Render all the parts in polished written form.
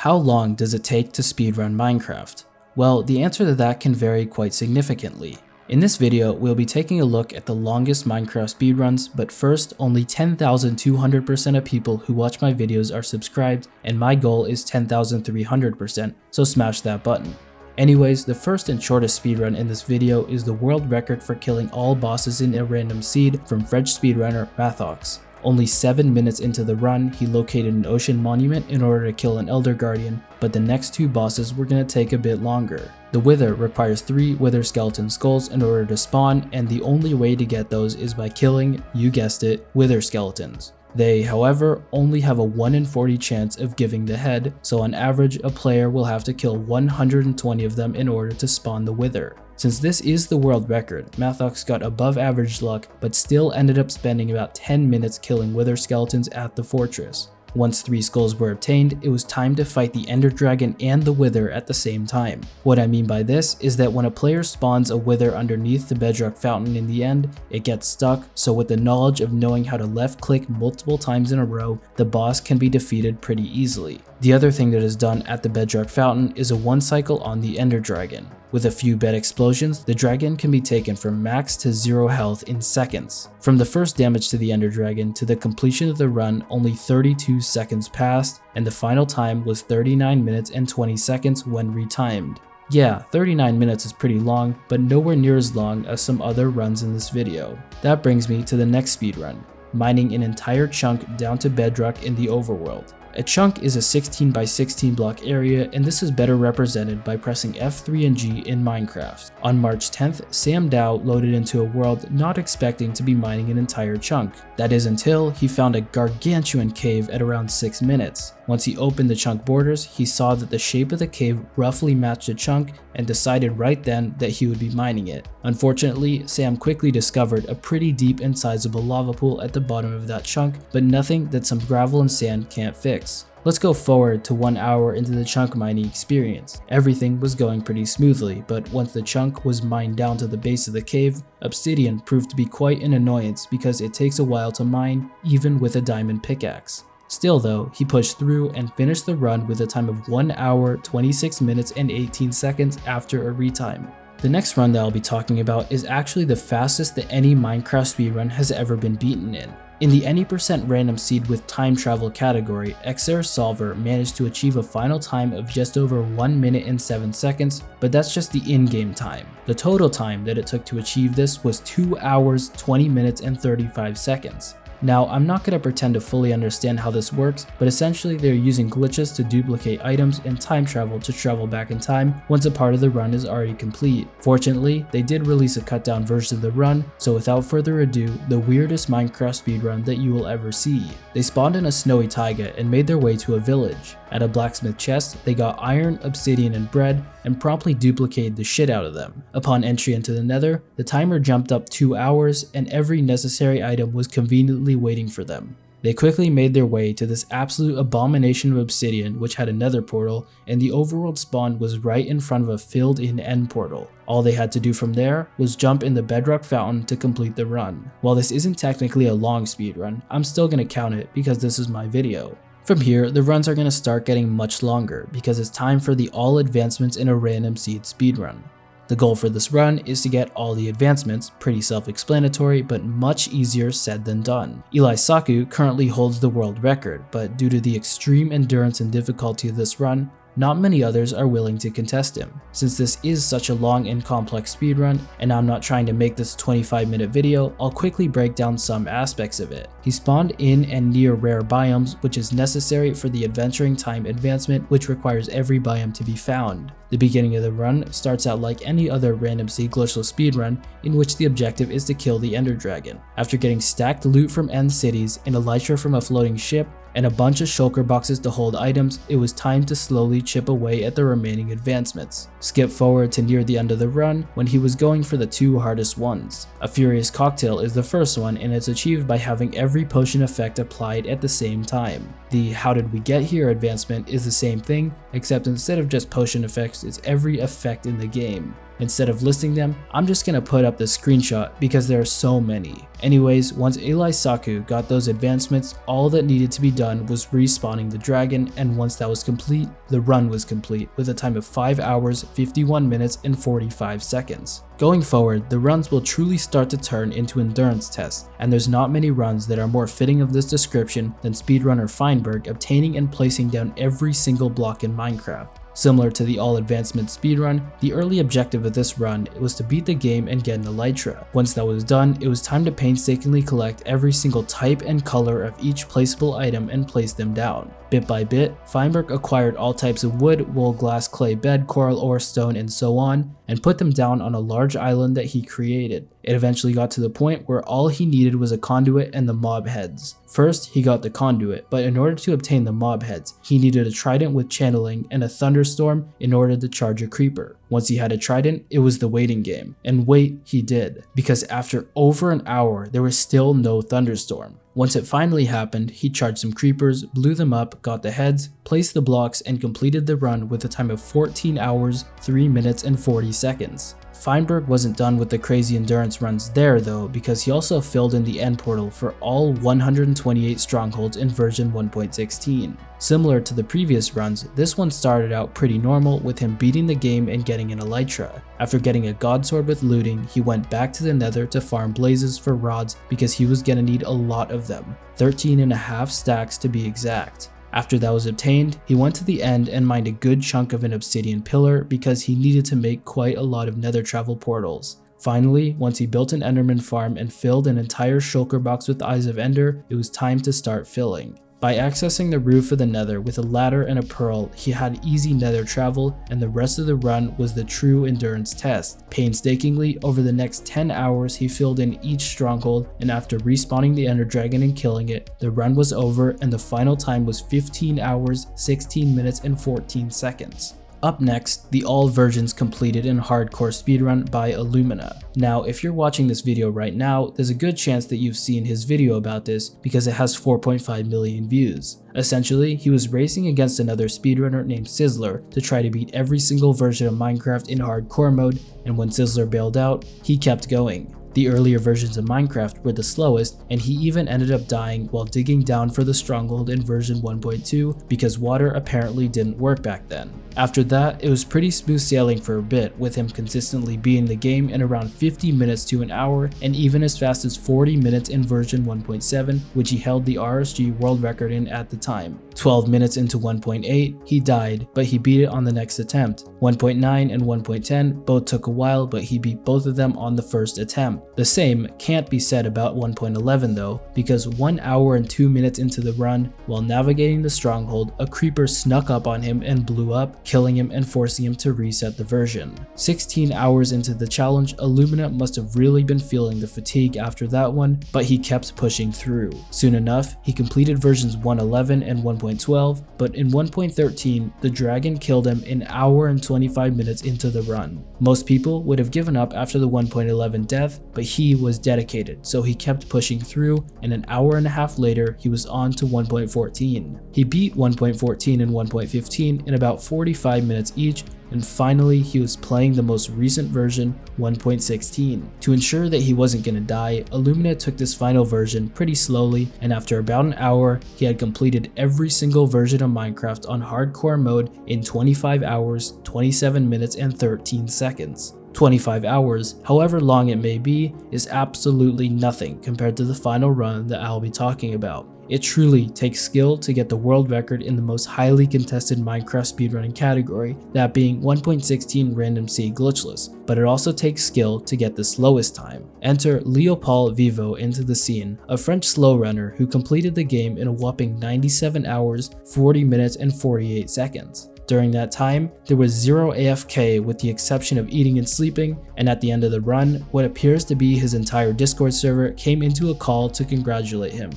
How long does it take to speedrun Minecraft? Well, the answer to that can vary quite significantly. In this video, we'll be taking a look at the longest Minecraft speedruns, but first, only 10,200% of people who watch my videos are subscribed, and my goal is 10,300%, so smash that button. Anyways, the first and shortest speedrun in this video is the world record for killing all bosses in a random seed from French speedrunner Mathox. Only 7 minutes into the run, he located an ocean monument in order to kill an Elder Guardian, but the next two bosses were going to take a bit longer. The Wither requires 3 Wither skeleton skulls in order to spawn, and the only way to get those is by killing, you guessed it, Wither skeletons. They, however, only have a 1 in 40 chance of giving the head, so on average a player will have to kill 120 of them in order to spawn the Wither. Since this is the world record, Mathox got above average luck, but still ended up spending about 10 minutes killing Wither skeletons at the fortress. Once 3 skulls were obtained, it was time to fight the Ender Dragon and the Wither at the same time. What I mean by this is that when a player spawns a Wither underneath the bedrock fountain in the end, it gets stuck, so with the knowledge of knowing how to left click multiple times in a row, the boss can be defeated pretty easily. The other thing that is done at the bedrock fountain is a 1 cycle on the Ender Dragon. With a few bed explosions, the dragon can be taken from max to 0 health in seconds. From the first damage to the Ender Dragon to the completion of the run, only 32 seconds passed, and the final time was 39 minutes and 20 seconds when retimed. Yeah, 39 minutes is pretty long, but nowhere near as long as some other runs in this video. That brings me to the next speedrun, mining an entire chunk down to bedrock in the overworld. A chunk is a 16 by 16 block area, and this is better represented by pressing F3 and G in Minecraft. On March 10th, Sam Dow loaded into a world not expecting to be mining an entire chunk. That is until he found a gargantuan cave at around 6 minutes. Once he opened the chunk borders, he saw that the shape of the cave roughly matched the chunk and decided right then that he would be mining it. Unfortunately, Sam quickly discovered a pretty deep and sizable lava pool at the bottom of that chunk, but nothing that some gravel and sand can't fix. Let's go forward to 1 hour into the chunk mining experience. Everything was going pretty smoothly, but once the chunk was mined down to the base of the cave, obsidian proved to be quite an annoyance because it takes a while to mine, even with a diamond pickaxe. Still though, he pushed through and finished the run with a time of 1 hour, 26 minutes and 18 seconds after a retime. The next run that I'll be talking about is actually the fastest that any Minecraft speedrun has ever been beaten in. In the any % random seed with time travel category, Xer Solver managed to achieve a final time of just over 1 minute and 7 seconds, but that's just the in-game time. The total time that it took to achieve this was 2 hours, 20 minutes and 35 seconds. Now, I'm not going to pretend to fully understand how this works, but essentially they're using glitches to duplicate items and time travel to travel back in time once a part of the run is already complete. Fortunately, they did release a cut down version of the run, so without further ado, the weirdest Minecraft speedrun that you will ever see. They spawned in a snowy taiga and made their way to a village. At a blacksmith chest, they got iron, obsidian, and bread, and promptly duplicated the shit out of them. Upon entry into the nether, the timer jumped up 2 hours, and every necessary item was conveniently waiting for them. They quickly made their way to this absolute abomination of obsidian which had a nether portal, and the overworld spawn was right in front of a filled in end portal. All they had to do from there was jump in the bedrock fountain to complete the run. While this isn't technically a long speedrun, I'm still going to count it because this is my video. From here, the runs are going to start getting much longer because it's time for the all advancements in a random seed speedrun. The goal for this run is to get all the advancements, pretty self-explanatory but much easier said than done. Eli Saku currently holds the world record, but due to the extreme endurance and difficulty of this run, not many others are willing to contest him. Since this is such a long and complex speedrun, and I'm not trying to make this a 25-minute video, I'll quickly break down some aspects of it. He spawned in and near rare biomes, which is necessary for the adventuring time advancement, which requires every biome to be found. The beginning of the run starts out like any other random seed glitchless speedrun, in which the objective is to kill the Ender Dragon. After getting stacked loot from end cities, an elytra from a floating ship, and a bunch of shulker boxes to hold items, it was time to slowly chip away at the remaining advancements. Skip forward to near the end of the run when he was going for the 2 hardest ones. A Furious Cocktail is the first one, and it's achieved by having every potion effect applied at the same time. The How Did We Get Here advancement is the same thing, except instead of just potion effects, it's every effect in the game. Instead of listing them, I'm just gonna put up the screenshot because there are so many. Anyways, once Eli Saku got those advancements, all that needed to be done was respawning the dragon, and once that was complete, the run was complete with a time of 5 hours, 51 minutes, and 45 seconds. Going forward, the runs will truly start to turn into endurance tests, and there's not many runs that are more fitting of this description than speedrunner Feinberg obtaining and placing down every single block in Minecraft. Similar to the all advancement speedrun, the early objective of this run was to beat the game and get an elytra. Once that was done, it was time to painstakingly collect every single type and color of each placeable item and place them down. Bit by bit, Feinberg acquired all types of wood, wool, glass, clay, bed, coral, ore, stone, and so on, and put them down on a large island that he created. It eventually got to the point where all he needed was a conduit and the mob heads. First, he got the conduit, but in order to obtain the mob heads, he needed a trident with channeling and a thunderstorm in order to charge a creeper. Once he had a trident, it was the waiting game. And wait, he did, because after over an hour, there was still no thunderstorm. Once it finally happened, he charged some creepers, blew them up, got the heads, placed the blocks, and completed the run with a time of 14 hours, 3 minutes, and 40 seconds. Feinberg wasn't done with the crazy endurance runs there though, because he also filled in the end portal for all 128 strongholds in version 1.16. Similar to the previous runs, this one started out pretty normal with him beating the game and getting an elytra. After getting a god sword with looting, he went back to the nether to farm blazes for rods because he was gonna need a lot of them, 13.5 stacks to be exact. After that was obtained, he went to the end and mined a good chunk of an obsidian pillar because he needed to make quite a lot of nether travel portals. Finally, once he built an enderman farm and filled an entire shulker box with eyes of ender, it was time to start filling. By accessing the roof of the nether with a ladder and a pearl, he had easy nether travel, and the rest of the run was the true endurance test. Painstakingly, over the next 10 hours he filled in each stronghold, and after respawning the ender dragon and killing it, the run was over and the final time was 15 hours, 16 minutes, and 14 seconds. Up next, the all versions completed in hardcore speedrun by Illumina. Now, if you're watching this video right now, there's a good chance that you've seen his video about this because it has 4.5 million views. Essentially, he was racing against another speedrunner named Sizzler to try to beat every single version of Minecraft in hardcore mode, and when Sizzler bailed out, he kept going. The earlier versions of Minecraft were the slowest, and he even ended up dying while digging down for the stronghold in version 1.2 because water apparently didn't work back then. After that, it was pretty smooth sailing for a bit, with him consistently beating the game in around 50 minutes to an hour, and even as fast as 40 minutes in version 1.7, which he held the RSG world record in at the time. 12 minutes into 1.8, he died, but he beat it on the next attempt. 1.9 and 1.10 both took a while, but he beat both of them on the first attempt. The same can't be said about 1.11 though, because 1 hour and 2 minutes into the run, while navigating the stronghold, a creeper snuck up on him and blew up, killing him and forcing him to reset the version. 16 hours into the challenge, Illumina must have really been feeling the fatigue after that one, but he kept pushing through. Soon enough, he completed versions 1.11 and 1.12, but in 1.13, the dragon killed him an hour and 25 minutes into the run. Most people would have given up after the 1.11 death, but he was dedicated, so he kept pushing through, and an hour and a half later, he was on to 1.14. He beat 1.14 and 1.15 in about 45 minutes each, and finally he was playing the most recent version, 1.16. To ensure that he wasn't gonna die, Illumina took this final version pretty slowly, and after about an hour, he had completed every single version of Minecraft on hardcore mode in 25 hours, 27 minutes, and 13 seconds. 25 hours, however long it may be, is absolutely nothing compared to the final run that I'll be talking about. It truly takes skill to get the world record in the most highly contested Minecraft speedrunning category, that being 1.16 random C glitchless, but it also takes skill to get the slowest time. Enter Leopold Vivo into the scene, a French slow runner who completed the game in a whopping 97 hours, 40 minutes, and 48 seconds. During that time, there was 0 AFK with the exception of eating and sleeping, and at the end of the run, what appears to be his entire Discord server came into a call to congratulate him.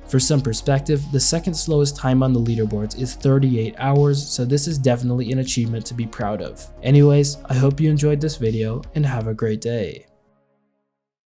For some perspective, the second slowest time on the leaderboards is 38 hours, so this is definitely an achievement to be proud of. Anyways, I hope you enjoyed this video and have a great day.